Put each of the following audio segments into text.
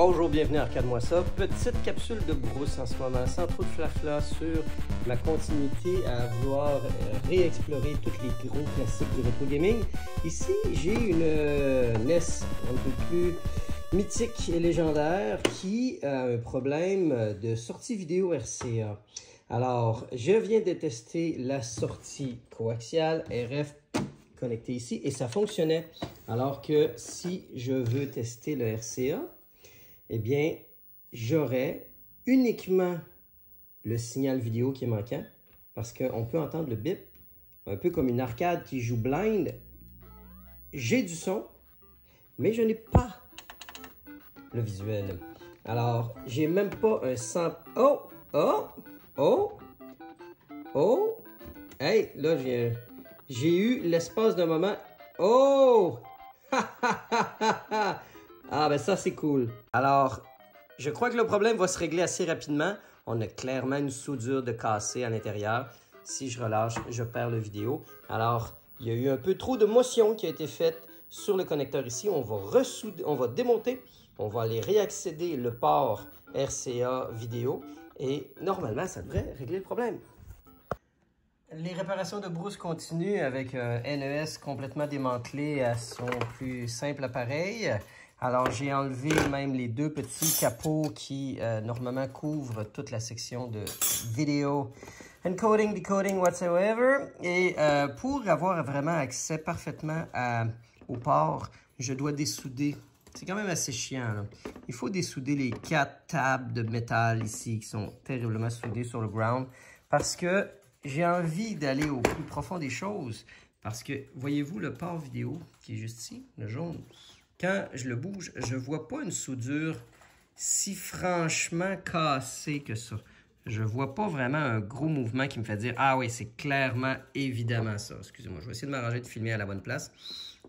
Bonjour, bienvenue à Arcade-moi ça. Petite capsule de brousse en ce moment, sans trop de flafla sur ma continuité à vouloir réexplorer tous les gros classiques du rétro gaming. Ici, j'ai une NES un peu plus mythique et légendaire qui a un problème de sortie vidéo RCA. Alors, je viens de tester la sortie coaxiale RF connectée ici et ça fonctionnait. Alors que si je veux tester le RCA, eh bien, j'aurai uniquement le signal vidéo qui est manquant parce qu'on peut entendre le bip, un peu comme une arcade qui joue blind. J'ai du son, mais je n'ai pas le visuel. Alors, j'ai même pas un sample. Oh! Oh! Oh! Oh! Hey, là, j'ai eu l'espace d'un moment. Oh! Ah, ben ça, c'est cool. Alors, je crois que le problème va se régler assez rapidement. On a clairement une soudure de cassé à l'intérieur. Si je relâche, je perds le vidéo. Alors, il y a eu un peu trop de motion qui a été faite sur le connecteur ici. On va ressouder, on va démonter, on va aller réaccéder le port RCA vidéo et normalement, ça devrait régler le problème. Les réparations de brousse continuent avec un NES complètement démantelé à son plus simple appareil. Alors, j'ai enlevé même les deux petits capots qui, normalement, couvrent toute la section de vidéo, encoding, decoding, whatsoever. Et pour avoir vraiment accès parfaitement au port, je dois dessouder. C'est quand même assez chiant, là. Il faut dessouder les 4 tables de métal ici qui sont terriblement soudées sur le ground parce que j'ai envie d'aller au plus profond des choses. Parce que, voyez-vous, le port vidéo qui est juste ici, le jaune, quand je le bouge, je ne vois pas une soudure si franchement cassée que ça. Je ne vois pas vraiment un gros mouvement qui me fait dire « Ah oui, c'est clairement, évidemment ça. » Excusez-moi, je vais essayer de m'arranger de filmer à la bonne place.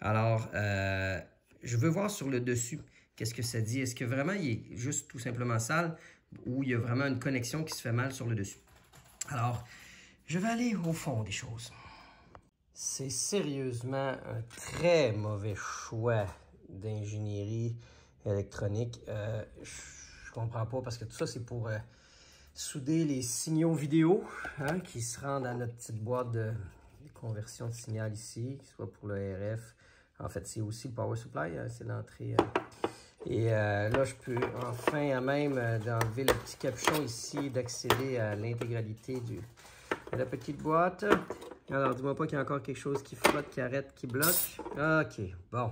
Alors, je veux voir sur le dessus qu'est-ce que ça dit. Est-ce que vraiment il est juste tout simplement sale ou il y a vraiment une connexion qui se fait mal sur le dessus? Alors, je vais aller au fond des choses. C'est sérieusement un très mauvais choix d'ingénierie électronique. Je comprends pas parce que tout ça, c'est pour souder les signaux vidéo qui se rendent dans notre petite boîte de conversion de signal ici, soit pour le RF. En fait, c'est aussi le power supply, c'est l'entrée. Et là, je peux enfin, à même d'enlever le petit capuchon ici, d'accéder à l'intégralité de la petite boîte. Alors, dis-moi pas qu'il y a encore quelque chose qui flotte, qui arrête, qui bloque. OK, bon.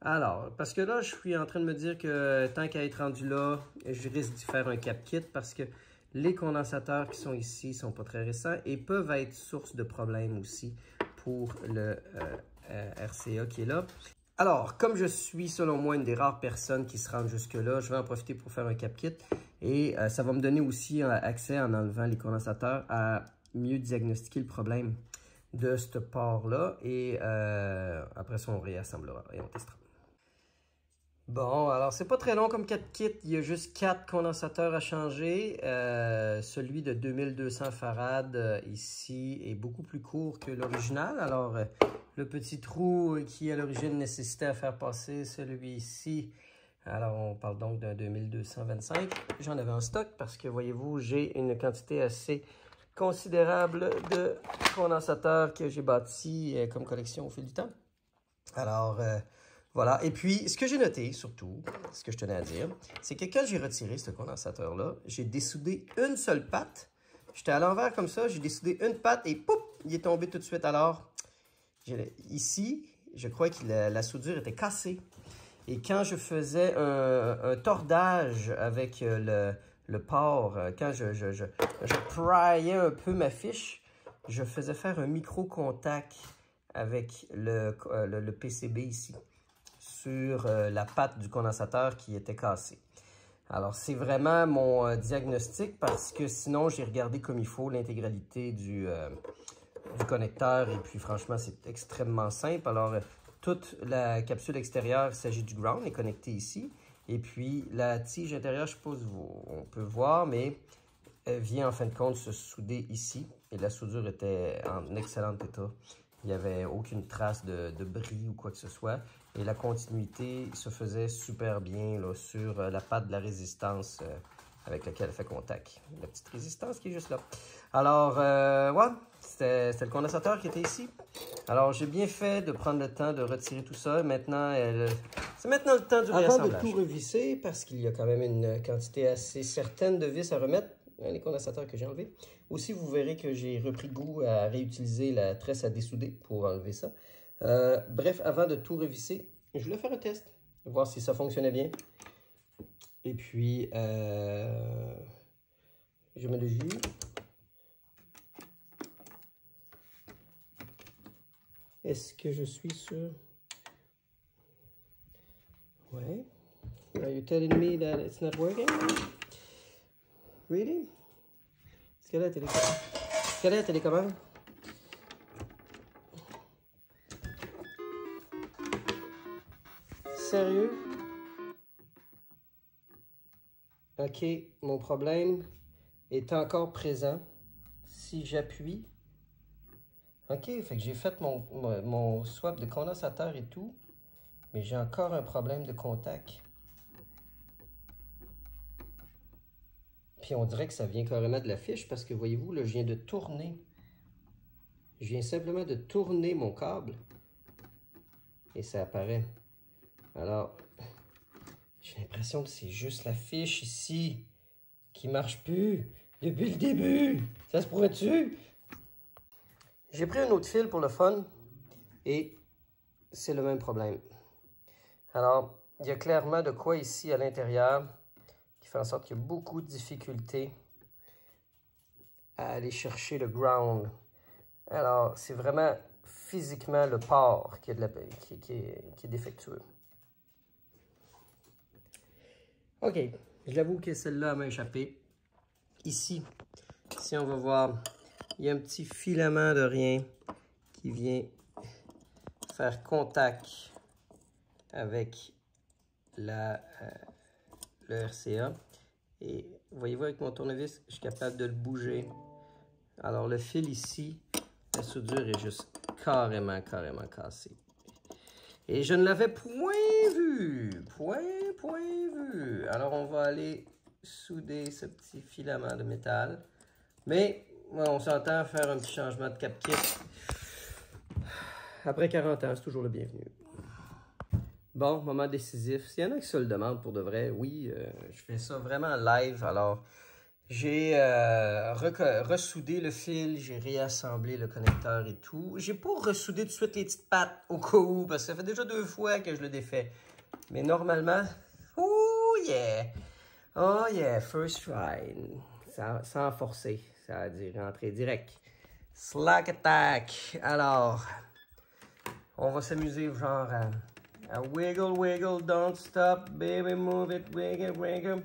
Alors, parce que là, je suis en train de me dire que tant qu'à être rendu là, je risque d'y faire un cap kit parce que les condensateurs qui sont ici ne sont pas très récents et peuvent être source de problèmes aussi pour le RCA qui est là. Alors, comme je suis, selon moi, une des rares personnes qui se rendent jusque-là, je vais en profiter pour faire un cap kit et ça va me donner aussi accès, en enlevant les condensateurs, à mieux diagnostiquer le problème de ce port-là et après ça, on réassemblera et on testera. Bon, alors c'est pas très long comme 4 kits, il y a juste 4 condensateurs à changer. Celui de 2200 farad ici est beaucoup plus court que l'original. Alors, le petit trou qui à l'origine nécessitait à faire passer celui ici. Alors, on parle donc d'un 2225. J'en avais en stock parce que, voyez-vous, j'ai une quantité assez considérable de condensateurs que j'ai bâtis comme collection au fil du temps. Alors, voilà. Et puis, ce que j'ai noté, surtout, ce que je tenais à dire, c'est que quand j'ai retiré ce condensateur-là, j'ai dessoudé une seule patte. J'étais à l'envers comme ça, j'ai dessoudé une patte et pouf, il est tombé tout de suite. Alors, ici, je crois que la soudure était cassée. Et quand je faisais un tordage avec le port, quand je priais un peu ma fiche, je faisais faire un micro-contact avec le PCB ici, sur la patte du condensateur qui était cassée. Alors, c'est vraiment mon diagnostic parce que sinon, j'ai regardé comme il faut l'intégralité du connecteur et puis franchement, c'est extrêmement simple. Alors, toute la capsule extérieure, il s'agit du ground, est connectée ici. Et puis, la tige intérieure, je suppose, on peut voir, mais elle vient en fin de compte se souder ici. Et la soudure était en excellent état. Il n'y avait aucune trace de bris ou quoi que ce soit. Et la continuité se faisait super bien là, sur la patte de la résistance avec laquelle elle fait contact. La petite résistance qui est juste là. Alors, ouais, c'était le condensateur qui était ici. Alors, j'ai bien fait de prendre le temps de retirer tout ça. Maintenant, c'est maintenant le temps du réassemblage. Avant de tout revisser, parce qu'il y a quand même une quantité assez certaine de vis à remettre, les condensateurs que j'ai enlevés. Aussi, vous verrez que j'ai repris goût à réutiliser la tresse à dessouder pour enlever ça. Bref, avant de tout revisser, je voulais faire un test, voir si ça fonctionnait bien. Et puis, je mets le jus. Est-ce que je suis sûr? Ouais. Are you telling me that it's not working? Really? Est-ce qu'elle a la télécommande? Est-ce qu'elle a la télécommande? Sérieux? Ok, mon problème est encore présent. Si j'appuie... Ok, fait que j'ai fait mon swap de condensateur et tout, mais j'ai encore un problème de contact. Puis on dirait que ça vient carrément de la fiche parce que voyez-vous, là, je viens de tourner. Je viens simplement de tourner mon câble et ça apparaît. Alors, j'ai l'impression que c'est juste la fiche ici qui marche plus depuis le début. Ça se pourrait-tu? J'ai pris un autre fil pour le fun et c'est le même problème. Alors, il y a clairement de quoi ici à l'intérieur qui fait en sorte qu'il y a beaucoup de difficultés à aller chercher le ground. Alors, c'est vraiment physiquement le port qui est défectueux. OK, je l'avoue que celle-là m'a échappé. Ici, si on va voir, il y a un petit filament de rien qui vient faire contact avec le RCA. Et voyez-vous, avec mon tournevis, je suis capable de le bouger. Alors, le fil ici, la soudure est juste carrément cassée. Et je ne l'avais point vu. Point vu. Alors, on va aller souder ce petit filament de métal. Mais, on s'entend à faire un petit changement de cap kit. Après 40 ans, c'est toujours le bienvenu. Bon, moment décisif. S'il y en a qui se le demandent pour de vrai, oui, je fais ça vraiment live. Alors, j'ai ressoudé le fil, j'ai réassemblé le connecteur et tout. J'ai pas ressoudé tout de suite les petites pattes au cas où, parce que ça fait déjà 2 fois que je le défais. Mais normalement, oh yeah, first try. Sans forcer, ça veut dire rentrer direct. Slack attack. Alors, on va s'amuser genre à wiggle, don't stop, baby, move it, wiggle.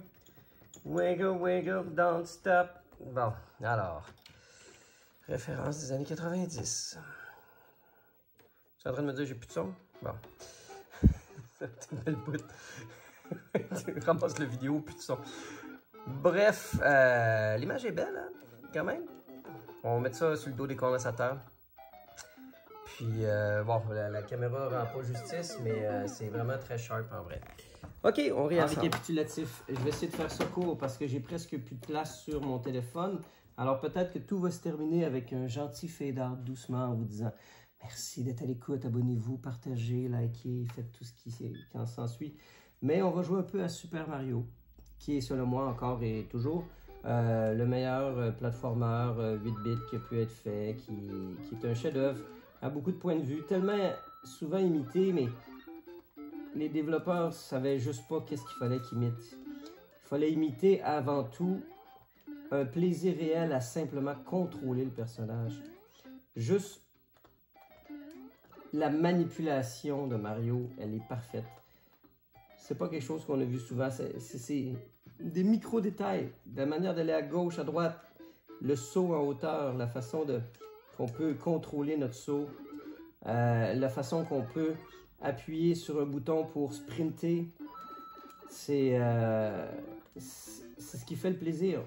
Wiggle, don't stop. Bon, alors, référence des années 90. Tu es en train de me dire que j'ai plus de son? Bon. C'est une belle bout. Tu ramasses la vidéo, plus de son. Bref, l'image est belle, hein, quand même. On va mettre ça sur le dos des condensateurs. Puis, bon, la caméra rend pas justice, mais c'est vraiment très sharp en vrai. OK, on réassemble. Récapitulatif, je vais essayer de faire ça court parce que j'ai presque plus de place sur mon téléphone. Alors peut-être que tout va se terminer avec un gentil fade-out doucement en vous disant merci d'être à l'écoute, abonnez-vous, partagez, likez, faites tout ce qui s'ensuit. Mais on va jouer un peu à Super Mario, qui est selon moi encore et toujours le meilleur platformer 8 bits qui a pu être fait, qui est un chef-d'œuvre à beaucoup de points de vue, tellement souvent imité, mais les développeurs savaient juste pas qu'est-ce qu'il fallait qu'ils imitent. Il fallait imiter avant tout un plaisir réel à simplement contrôler le personnage. Juste la manipulation de Mario, elle est parfaite. C'est pas quelque chose qu'on a vu souvent, c'est des micro-détails, la manière d'aller à gauche, à droite, le saut en hauteur, la façon qu'on peut contrôler notre saut, la façon qu'on peut appuyer sur un bouton pour sprinter, c'est ce qui fait le plaisir.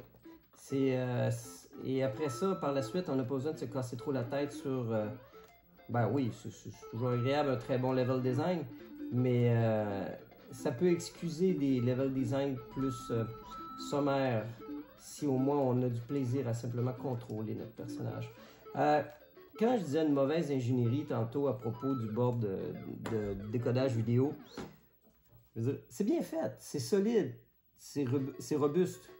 Et après ça, par la suite, on n'a pas besoin de se casser trop la tête sur Ben oui, c'est toujours agréable, un très bon level design, mais ça peut excuser des level design plus sommaires si au moins on a du plaisir à simplement contrôler notre personnage. Quand je disais une mauvaise ingénierie tantôt à propos du board de décodage vidéo, c'est bien fait, c'est solide, c'est robuste,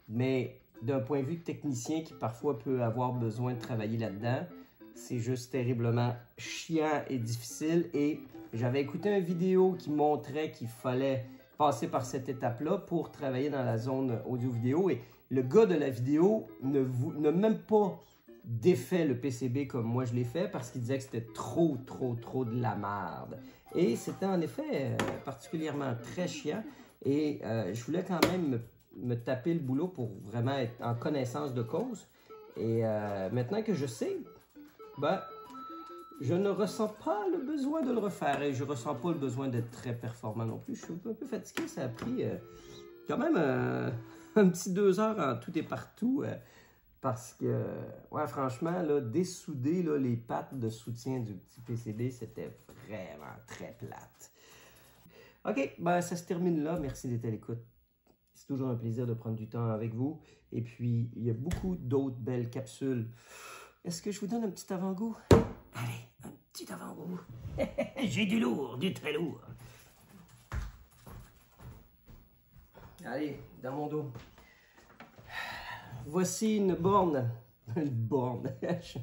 mais d'un point de vue technicien qui parfois peut avoir besoin de travailler là-dedans, c'est juste terriblement chiant et difficile. Et j'avais écouté une vidéo qui montrait qu'il fallait passer par cette étape-là pour travailler dans la zone audio-vidéo. Et le gars de la vidéo n'a même pas défait le PCB comme moi je l'ai fait parce qu'il disait que c'était trop de la merde. Et c'était en effet particulièrement très chiant. Et je voulais quand même me taper le boulot pour vraiment être en connaissance de cause. Et maintenant que je sais, ben, je ne ressens pas le besoin de le refaire et je ne ressens pas le besoin d'être très performant non plus. Je suis un peu fatigué, ça a pris quand même un petit 2 heures en tout et partout parce que, ouais, franchement, là, dessouder là, les pattes de soutien du petit PCB, c'était vraiment très plate. OK, ben, ça se termine là. Merci d'être à l'écoute. C'est toujours un plaisir de prendre du temps avec vous. Et puis, il y a beaucoup d'autres belles capsules. Est-ce que je vous donne un petit avant-goût? Allez, un petit avant-goût. J'ai du lourd, du très lourd. Allez, dans mon dos. Voici une borne. Une borne.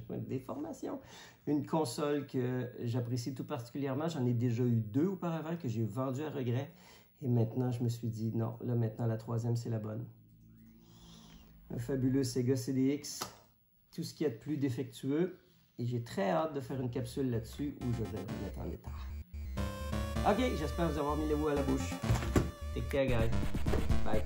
Déformation. Une console que j'apprécie tout particulièrement. J'en ai déjà eu 2 auparavant que j'ai vendu à regret. Et maintenant, je me suis dit, non, là maintenant, la 3e, c'est la bonne. Un fabuleux Sega CDX. Tout ce qu'il y a de plus défectueux. Et j'ai très hâte de faire une capsule là-dessus où je vais vous mettre en état. OK, j'espère vous avoir mis les mots à la bouche. Take care, guys. Bye.